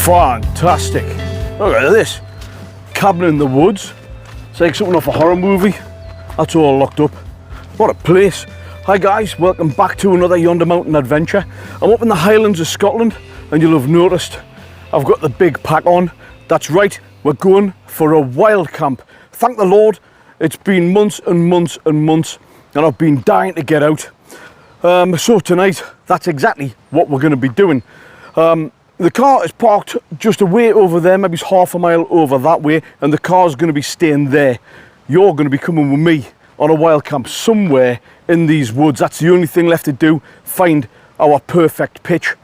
Fantastic. Look at this. Cabin in the woods. It's like something off a horror movie. That's all locked up. What a place. Hi guys, welcome back to another Yonder Mountain Adventure. I'm up in the Highlands of Scotland and you'll have noticed I've got the big pack on. That's right, we're going for a wild camp. Thank the Lord, it's been months and months and months and I've been dying to get out. So tonight, that's exactly what we're going to be doing. The car is parked just away over there, maybe it's half a mile over that way, and the car's going to be staying there. You're going to be coming with me on a wild camp somewhere in these woods. That's the only thing left to do, find our perfect pitch.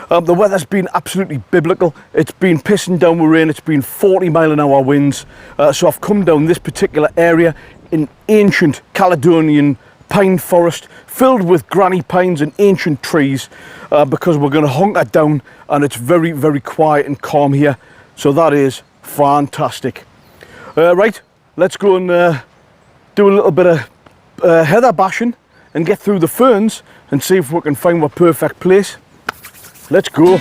The weather's been absolutely biblical. It's been pissing down with rain, it's been 40-mile-an-hour winds. So I've come down this particular area in ancient Caledonian pine forest filled with granny pines and ancient trees because we're going to hunker down and it's very, very quiet and calm here. So that is fantastic. Right, let's go and do a little bit of heather bashing and get through the ferns and see if we can find our perfect place. Let's go.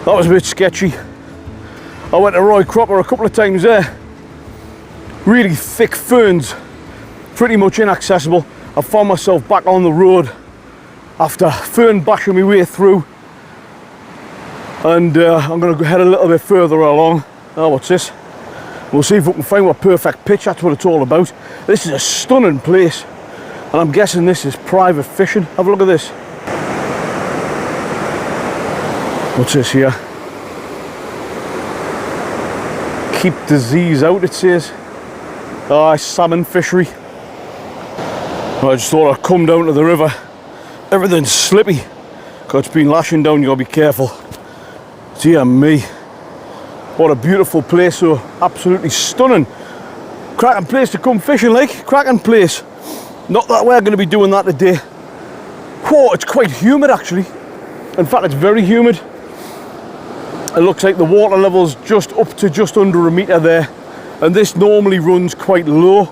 That was a bit sketchy. I went to Roy Cropper a couple of times there. Really thick ferns, pretty much inaccessible. I found myself back on the road after fern bashing my way through. And I'm going to head a little bit further along. Oh, what's this? We'll see if we can find our perfect pitch. That's what it's all about. This is a stunning place. And I'm guessing this is private fishing. Have a look at this. What's this here? Keep disease out, it says. Ah, salmon fishery. I just thought I'd come down to the river. Everything's slippy because it's been lashing down. You gotta be careful. Dear me, what a beautiful place. So absolutely stunning. Cracking place to come fishing, like. Cracking place. Not that we're going to be doing that today. Whoa, it's quite humid actually. In fact, it's very humid. It looks like the water level's just up to just under a metre there, and this normally runs quite low,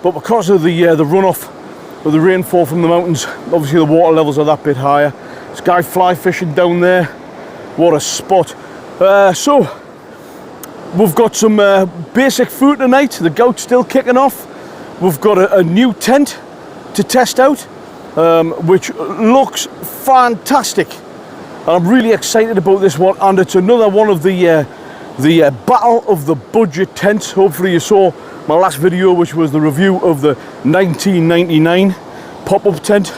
but because of the runoff of the rainfall from the mountains, obviously the water levels are that bit higher. This guy fly fishing down there. What a spot. So we've got some basic food tonight. The gout's still kicking off. We've got a new tent to test out, which looks fantastic. I'm really excited about this one, and it's another one of the battle of the budget tents. Hopefully you saw my last video, which was the review of the 1999 pop-up tent.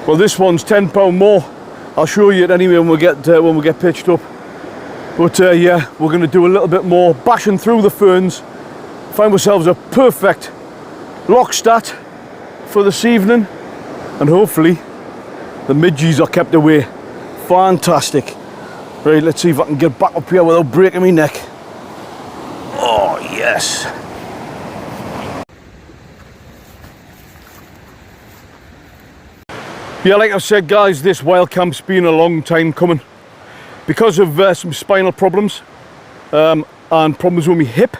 Well, this one's £10 more. I'll show you it anyway when we get pitched up. But yeah, we're going to do a little bit more bashing through the ferns, find ourselves a perfect lock stat for this evening, and hopefully the midges are kept away. Fantastic. Right, let's see if I can get back up here without breaking my neck. Oh, yes. Yeah, like I've said, guys, this wild camp's been a long time coming. Because of some spinal problems and problems with my hip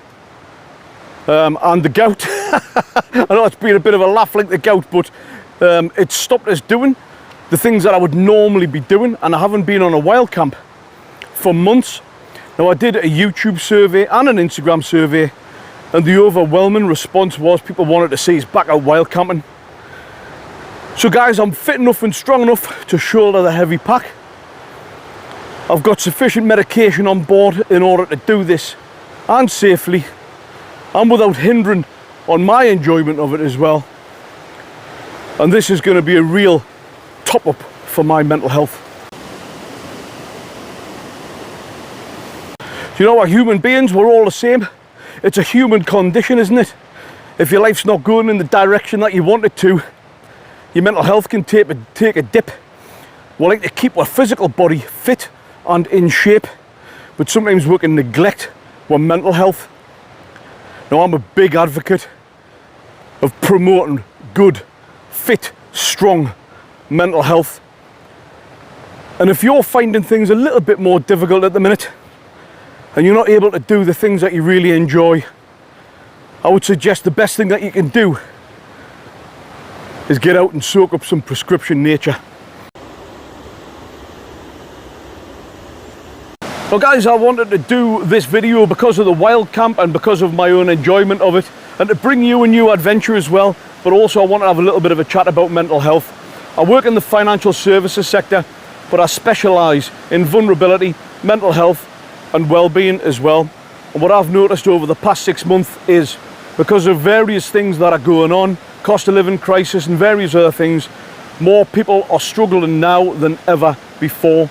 and the gout. I know it's been a bit of a laugh like the gout, but it's stopped us doing the things that I would normally be doing, and I haven't been on a wild camp for months. Now, I did a YouTube survey and an Instagram survey, and the overwhelming response was people wanted to see us back out wild camping. So guys, I'm fit enough and strong enough to shoulder the heavy pack. I've got sufficient medication on board in order to do this, and safely, and without hindering on my enjoyment of it as well. And this is going to be a real top up for my mental health. Do you know what, human beings, we're all the same. It's a human condition, isn't it? If your life's not going in the direction that you want it to, your mental health can take a dip. We like to keep our physical body fit and in shape, but sometimes we can neglect our mental health. Now, I'm a big advocate of promoting good, fit, strong mental health. And if you're finding things a little bit more difficult at the minute, and you're not able to do the things that you really enjoy, I would suggest the best thing that you can do is get out and soak up some prescription nature. Well guys, I wanted to do this video because of the wild camp and because of my own enjoyment of it, and to bring you a new adventure as well, but also I want to have a little bit of a chat about mental health. I work in the financial services sector, but I specialise in vulnerability, mental health and well-being as well. And what I've noticed over the past 6 months is, because of various things that are going on, cost of living crisis and various other things, more people are struggling now than ever before.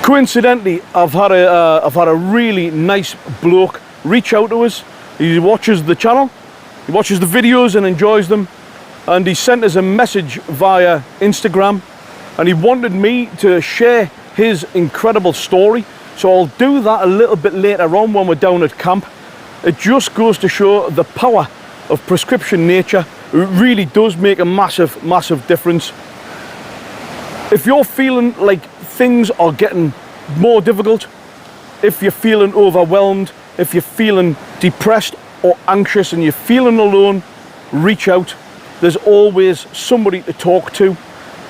Coincidentally, I've had a really nice bloke reach out to us. He watches the channel, he watches the videos and enjoys them, and he sent us a message via Instagram, and he wanted me to share his incredible story. So I'll do that a little bit later on when we're down at camp. It just goes to show the power of prescription nature. It really does make a massive, massive difference. If you're feeling like things are getting more difficult, if you're feeling overwhelmed, if you're feeling depressed or anxious and you're feeling alone, reach out. There's always somebody to talk to,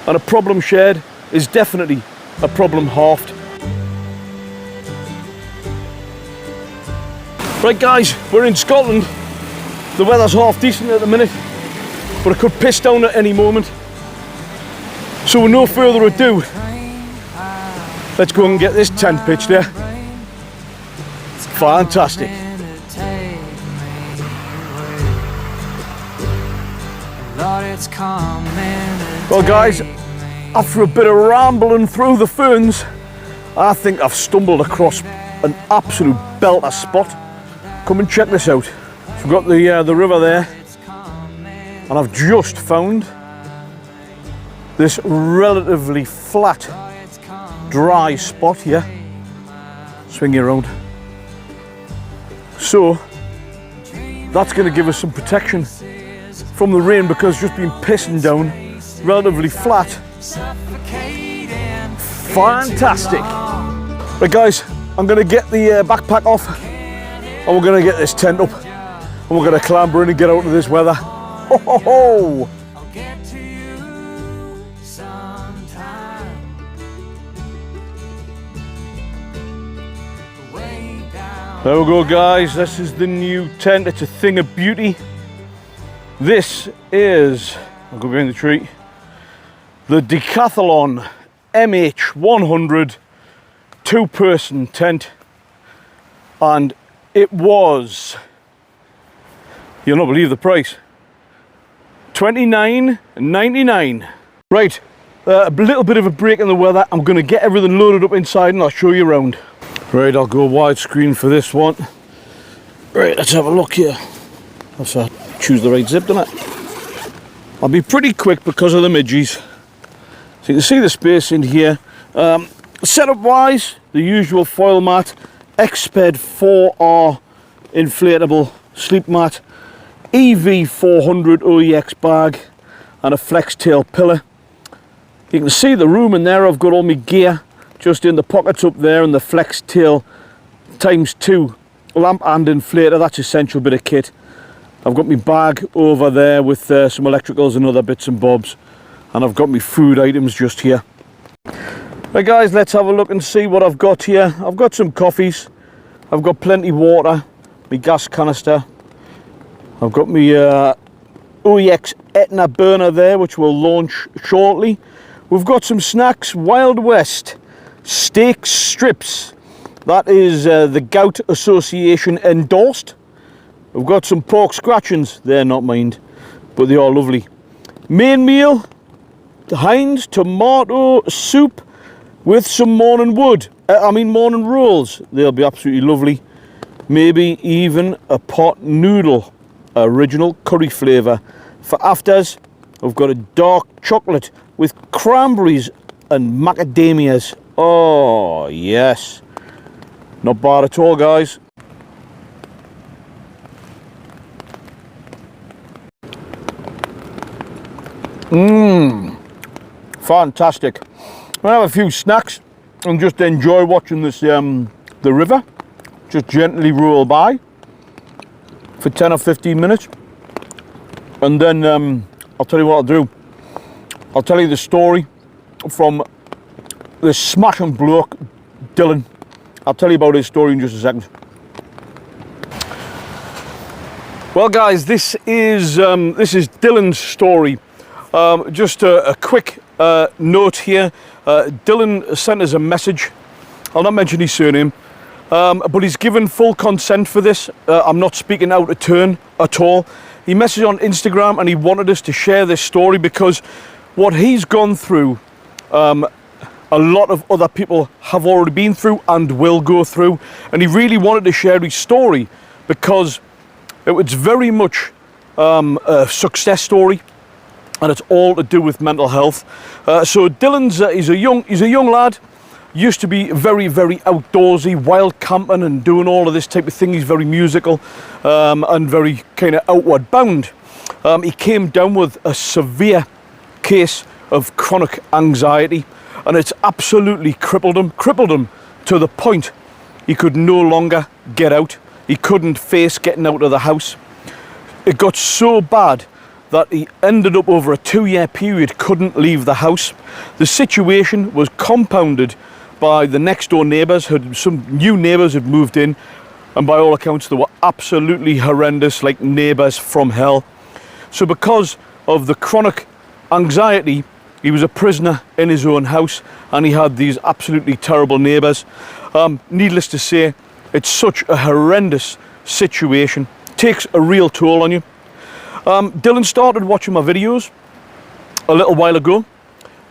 and a problem shared is definitely a problem halved. Right guys, we're in Scotland. The weather's half decent at the minute, but it could piss down at any moment. So with no further ado, let's go and get this tent pitched there. Fantastic. Well guys, after a bit of rambling through the ferns, I think I've stumbled across an absolute belter spot. Come and check this out. So we've got the river there, and I've just found this relatively flat, dry spot here. Swing you around. So that's going to give us some protection from the rain, because it's just been pissing down, relatively flat. Fantastic. Right guys, I'm going to get the backpack off, and we're going to get this tent up, and we're going to clamber in and get out of this weather. Ho ho ho! There we go guys, this is the new tent. It's a thing of beauty. This is, I'll go behind the tree, the Decathlon MH100 two-person tent, and it was, you'll not believe the price, $29.99. Right, a little bit of a break in the weather. I'm going to get everything loaded up inside and I'll show you around. Right, I'll go widescreen for this one. Right, let's have a look here. Let's choose the right zip, don't I? I'll be pretty quick because of the midges. So you can see the space in here. Setup wise, the usual foil mat, Exped 4R inflatable sleep mat, EV400 OEX bag, and a flex tail pillar. You can see the room in there. I've got all my gear just in the pockets up there, and the flex tail ×2 lamp and inflator. That's essential bit of kit. I've got my bag over there with some electricals and other bits and bobs, and I've got my food items just here. Right guys, let's have a look and see what I've got here. I've got some coffees, I've got plenty water, my gas canister, I've got my OEX Etna burner there, which will launch shortly. We've got some snacks, Wild West steak strips. That is the Gout Association endorsed. We've got some pork scratchings. They're not mine, but they are lovely. Main meal, Heinz tomato soup with some morning morning rolls. They'll be absolutely lovely. Maybe even a pot noodle, original curry flavour. For afters, I've got a dark chocolate with cranberries and macadamias. Oh, yes. Not bad at all, guys. Fantastic. I'll have a few snacks and just enjoy watching this the river just gently roll by for 10 or 15 minutes, and then I'll tell you what I'll do. I'll tell you the story from the smashing bloke Dylan. I'll tell you about his story in just a second. Well, guys, this is Dylan's story. Just a quick note here. Dylan sent us a message. I'll not mention his surname, but he's given full consent for this. I'm not speaking out of turn at all. He messaged on Instagram and he wanted us to share this story because what he's gone through, a lot of other people have already been through and will go through, and he really wanted to share his story because it was very much a success story, and it's all to do with mental health. So Dylan's he's a young lad. Used to be very, very outdoorsy, wild camping and doing all of this type of thing. He's very musical and very kind of outward bound. He came down with a severe case of chronic anxiety, and it's absolutely crippled him to the point he could no longer get out. He couldn't face getting out of the house. It got so bad that he ended up over a 2-year period couldn't leave the house. The situation was compounded by the next door neighbours. Some new neighbours had moved in, and by all accounts they were absolutely horrendous, like neighbours from hell. So because of the chronic anxiety, he was a prisoner in his own house, and he had these absolutely terrible neighbours. Needless to say, it's such a horrendous situation. It takes a real toll on you. Dylan started watching my videos a little while ago,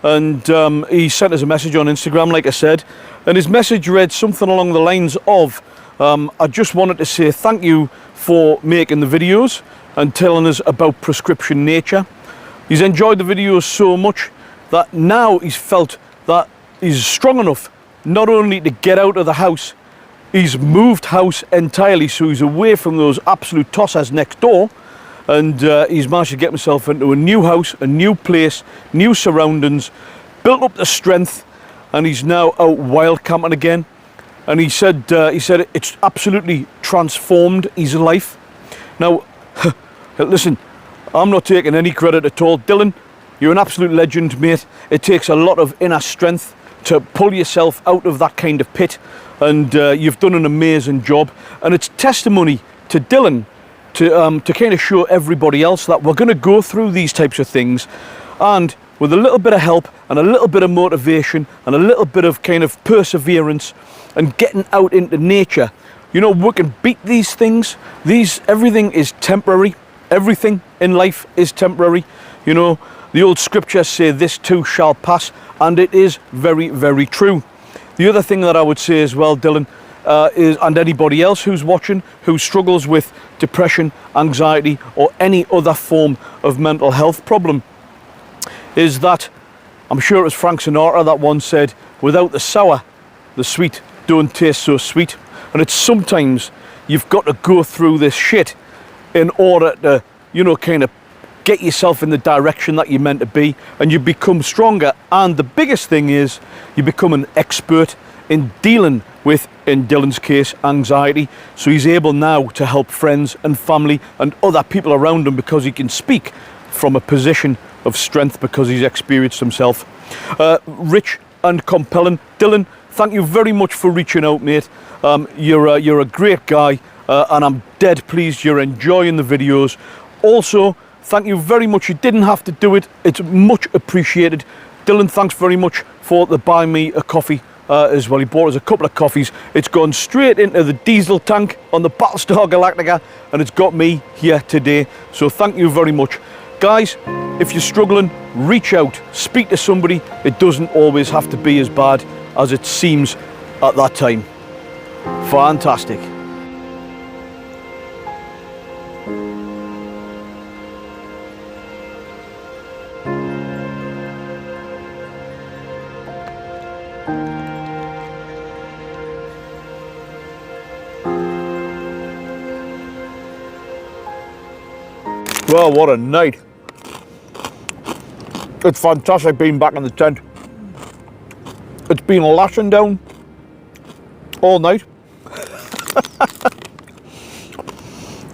and he sent us a message on Instagram, like I said, and his message read something along the lines of, I just wanted to say thank you for making the videos and telling us about prescription nature. He's enjoyed the videos so much that now he's felt that he's strong enough not only to get out of the house, he's moved house entirely, so he's away from those absolute tossers next door, and he's managed to get himself into a new house, a new place, new surroundings, built up the strength, and he's now out wild camping again. And he said it's absolutely transformed his life. Now, listen, I'm not taking any credit at all. Dylan, you're an absolute legend, mate. It takes a lot of inner strength to pull yourself out of that kind of pit, and you've done an amazing job. And it's testimony to Dylan to kind of show everybody else that we're going to go through these types of things, and with a little bit of help and a little bit of motivation and a little bit of kind of perseverance and getting out into nature, you know, we can beat these things. Everything is temporary. Everything in life is temporary. You know, the old scriptures say this too shall pass, and it is very, very true. The other thing that I would say as well, Dylan, is, and anybody else who's watching who struggles with depression, anxiety, or any other form of mental health problem, is that, I'm sure it was Frank Sinatra that once said, without the sour, the sweet don't taste so sweet. And it's sometimes you've got to go through this shit in order to, you know, kind of get yourself in the direction that you're meant to be, and you become stronger. And the biggest thing is you become an expert in dealing with, in Dylan's case, anxiety. So he's able now to help friends and family and other people around him because he can speak from a position of strength because he's experienced himself. Rich and compelling. Dylan, thank you very much for reaching out, mate. You're a great guy, and I'm dead pleased you're enjoying the videos. Also, thank you very much. You didn't have to do it. It's much appreciated. Dylan, thanks very much for the buy me a coffee as well. He bought us a couple of coffees. It's gone straight into the diesel tank on the Battlestar Galactica, and it's got me here today. So thank you very much. Guys, if you're struggling, reach out, speak to somebody. It doesn't always have to be as bad as it seems at that time. Fantastic. Well, what a night. It's fantastic being back in the tent. It's been lashing down all night.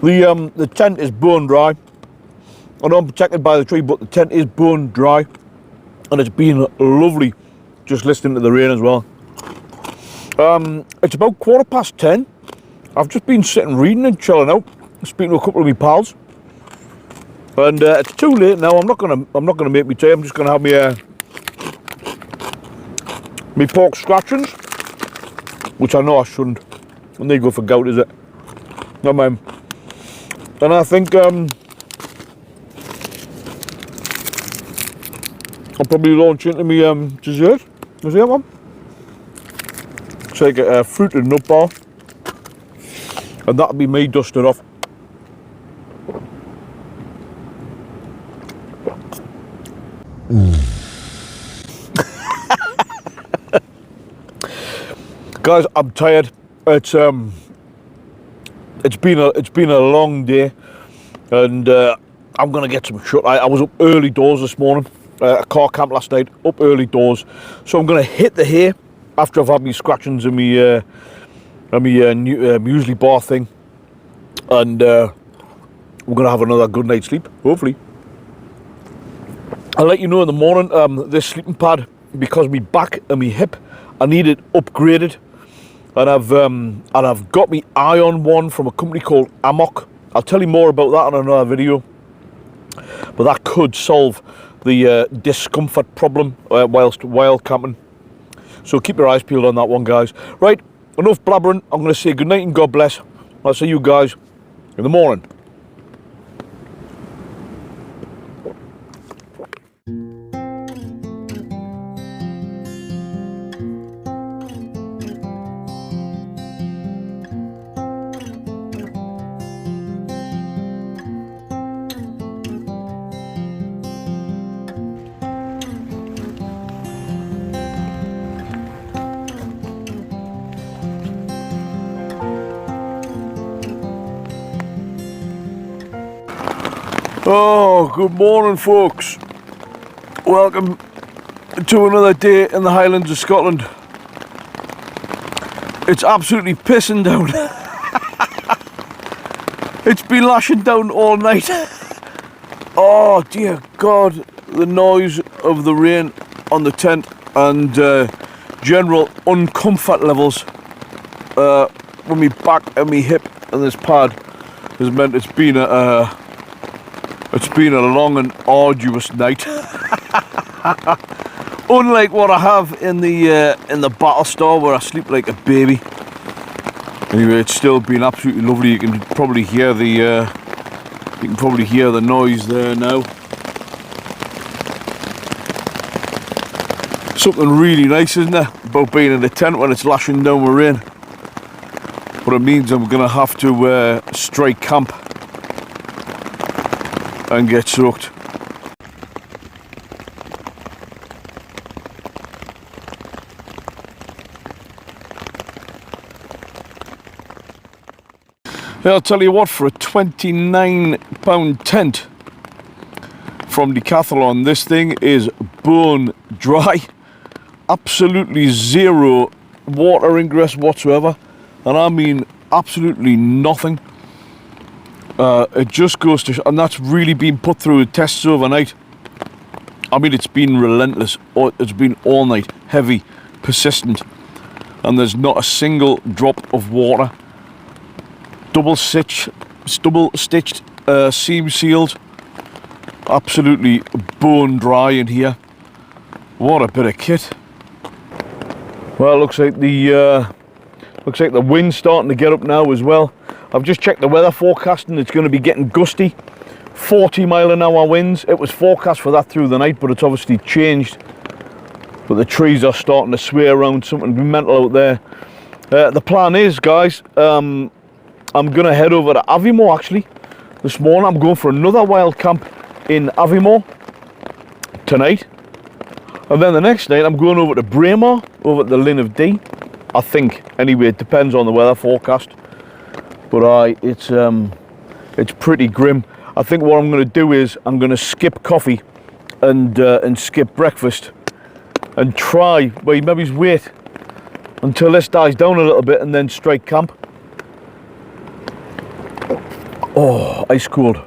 The tent is bone dry. I know I'm protected by the tree, but the tent is bone dry. And it's been lovely just listening to the rain as well. It's about 10:15. I've just been sitting reading and chilling out, speaking to a couple of my pals. And it's too late now. I'm not gonna make me tea. I'm just gonna have me pork scratchings, which I know I shouldn't. And they go for gout, is it? No, man. And I think I'll probably launch into me dessert. Is that one? Take a fruited nut bar, and that'll be me dusted off. Guys, I'm tired. It's been a long day, and I'm gonna get some shut. I was up early doors this morning. A car camp last night, up early doors. So I'm gonna hit the hay after I've had me scratchings and me muesli bar thing, and we're gonna have another good night's sleep, hopefully. I'll let you know in the morning. This sleeping pad, because my back and my hip, I need it upgraded. And I've got me iron one from a company called Amok. I'll tell you more about that on another video. But that could solve the discomfort problem whilst wild camping. So keep your eyes peeled on that one, guys. Right, enough blabbering. I'm going to say good night and God bless. I'll see you guys in the morning. Oh, good morning, folks. Welcome to another day in the Highlands of Scotland. It's absolutely pissing down. It's been lashing down all night. Oh dear God, the noise of the rain on the tent and general uncomfort levels with me back and me hip and this pad has meant it's been a long and arduous night. Unlike what I have in the battle store where I sleep like a baby. Anyway, it's still been absolutely lovely. You can probably hear the noise there now. Something really nice, isn't there, about being in a tent when it's lashing down with rain. But it means I'm gonna have to strike camp and get soaked. Yeah, I'll tell you what, for a £29 tent from Decathlon, this thing is bone dry. Absolutely zero water ingress whatsoever, and I mean absolutely nothing. It just goes to, and that's really been put through tests overnight. I mean, it's been relentless. It's been all night, heavy, persistent, and there's not a single drop of water. Double stitched, seam sealed. Absolutely bone dry in here. What a bit of kit. Well, it looks like the wind's starting to get up now as well. I've just checked the weather forecast and it's going to be getting gusty, 40-mile-an-hour winds. It was forecast for that through the night, but it's obviously changed. But the trees are starting to sway around, something mental out there. The plan is, guys, I'm going to head over to Aviemore actually. This morning I'm going for another wild camp in Aviemore tonight. And then the next night I'm going over to Braemar, over at the Linn of Dee, I think. Anyway, it depends on the weather forecast. But it's pretty grim. I think what I'm going to do is I'm going to skip coffee and skip breakfast and try, well, maybe wait until this dies down a little bit and then straight camp. Oh, ice cold.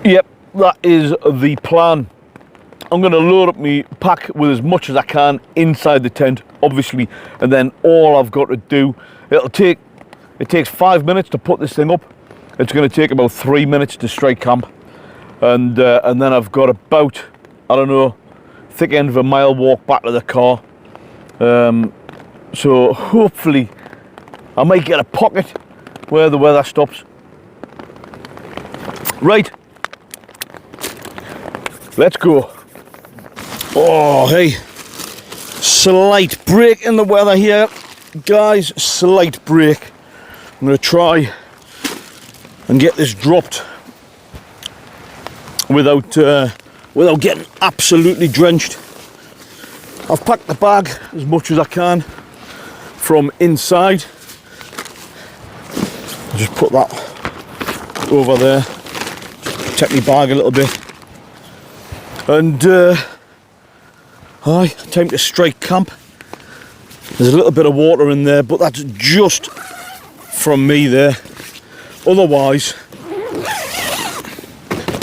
Yep, that is the plan. I'm going to load up my pack with as much as I can inside the tent, obviously, and then all I've got to do, it takes 5 minutes to put this thing up. It's going to take about 3 minutes to straight camp, and then I've got about, I don't know, thick end of a mile walk back to the car. So hopefully I might get a pocket where the weather stops. Right, let's go. Oh, hey, slight break in the weather here, guys, slight break. I'm going to try and get this dropped without getting absolutely drenched. I've packed the bag as much as I can from inside. I'll just put that over there, protect my bag a little bit. And time to strike camp. There's a little bit of water in there, but that's just from me there. Otherwise,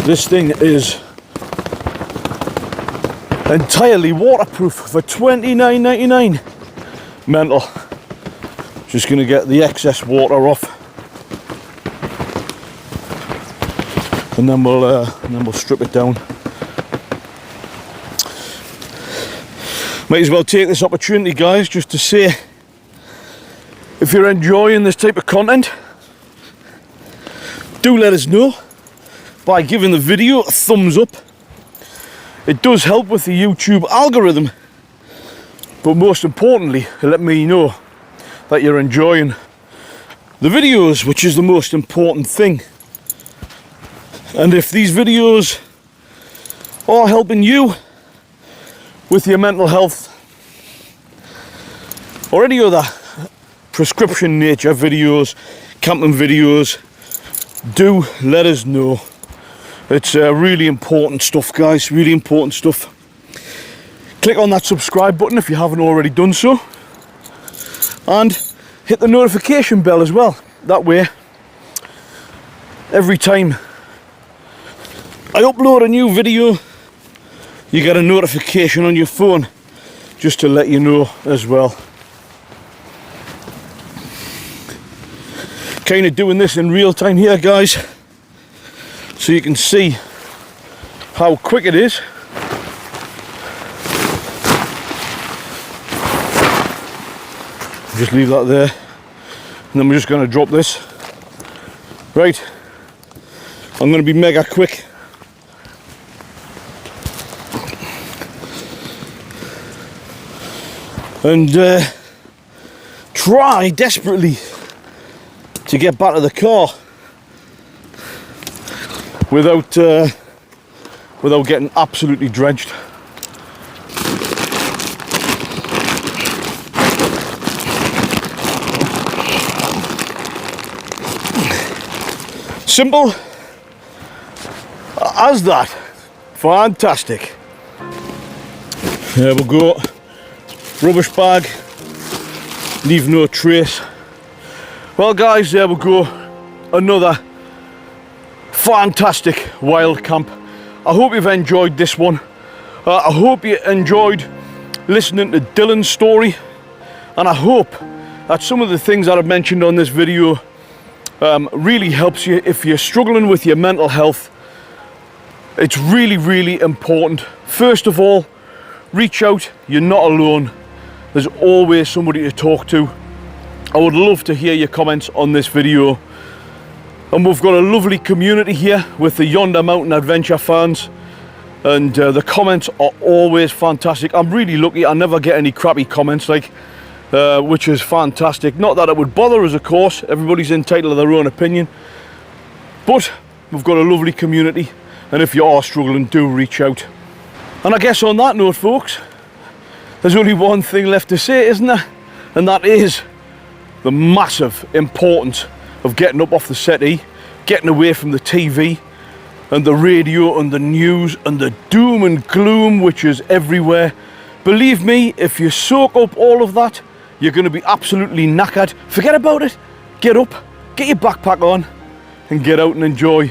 this thing is entirely waterproof for $29.99. Mental. Just going to get the excess water off, and then we'll strip it down. Might as well take this opportunity, guys, just to say, if you're enjoying this type of content, do let us know by giving the video a thumbs up. It does help with the YouTube algorithm, but most importantly, let me know that you're enjoying the videos, which is the most important thing. And if these videos are helping you with your mental health or any other prescription nature videos, camping videos, do let us know. It's really important stuff, guys, really important stuff. Click on that subscribe button if you haven't already done so, and hit the notification bell as well. That way, every time I upload a new video, you get a notification on your phone just to let you know as well. Kind of doing this in real time here, guys, so you can see how quick it is. Just leave that there, and then we're just going to drop this. Right, I'm going to be mega quick. And try desperately to get back to the car without getting absolutely drenched. Simple as that. Fantastic. There we go. Rubbish bag, leave no trace. Well, guys, there we go. Another fantastic wild camp. I hope you've enjoyed this one. I hope you enjoyed listening to Dylan's story, and I hope that some of the things that I've mentioned on this video really helps you if you're struggling with your mental health. It's really, really important. First of all, reach out. You're not alone. There's always somebody to talk to. I would love to hear your comments on this video. And we've got a lovely community here with the Yonder Mountain Adventure fans, and the comments are always fantastic. I'm really lucky. I never get any crappy comments, which is fantastic. Not that it would bother us, of course. Everybody's entitled to their own opinion. But we've got a lovely community, and if you are struggling, do reach out. And I guess on that note, folks, there's only one thing left to say, isn't there? And that is, the massive importance of getting up off the settee, getting away from the TV and the radio and the news and the doom and gloom which is everywhere. Believe me, if you soak up all of that, you're going to be absolutely knackered. Forget about it. Get up, get your backpack on and get out and enjoy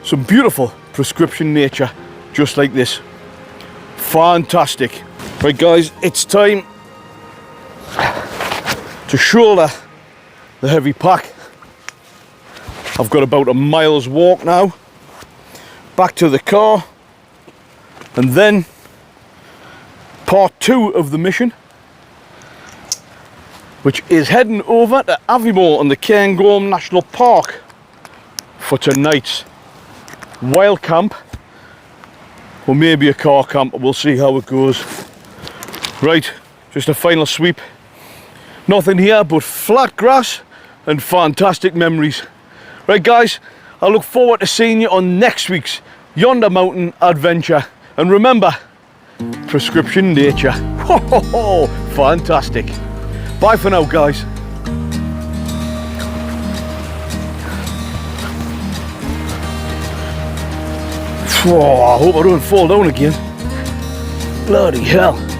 some beautiful prescription nature just like this. Fantastic. Right guys, it's time to shoulder the heavy pack. I've got about a mile's walk now. Back to the car. And then part 2 of the mission, which is heading over to Aviemore and the Cairngorm National Park for tonight's wild camp, or maybe a car camp. We'll see how it goes. Right, just a final sweep. Nothing here but flat grass and fantastic memories. Right guys, I look forward to seeing you on next week's Yonder Mountain Adventure. And remember, prescription nature. Ho ho ho, fantastic. Bye for now guys. Oh, I hope I don't fall down again. Bloody hell.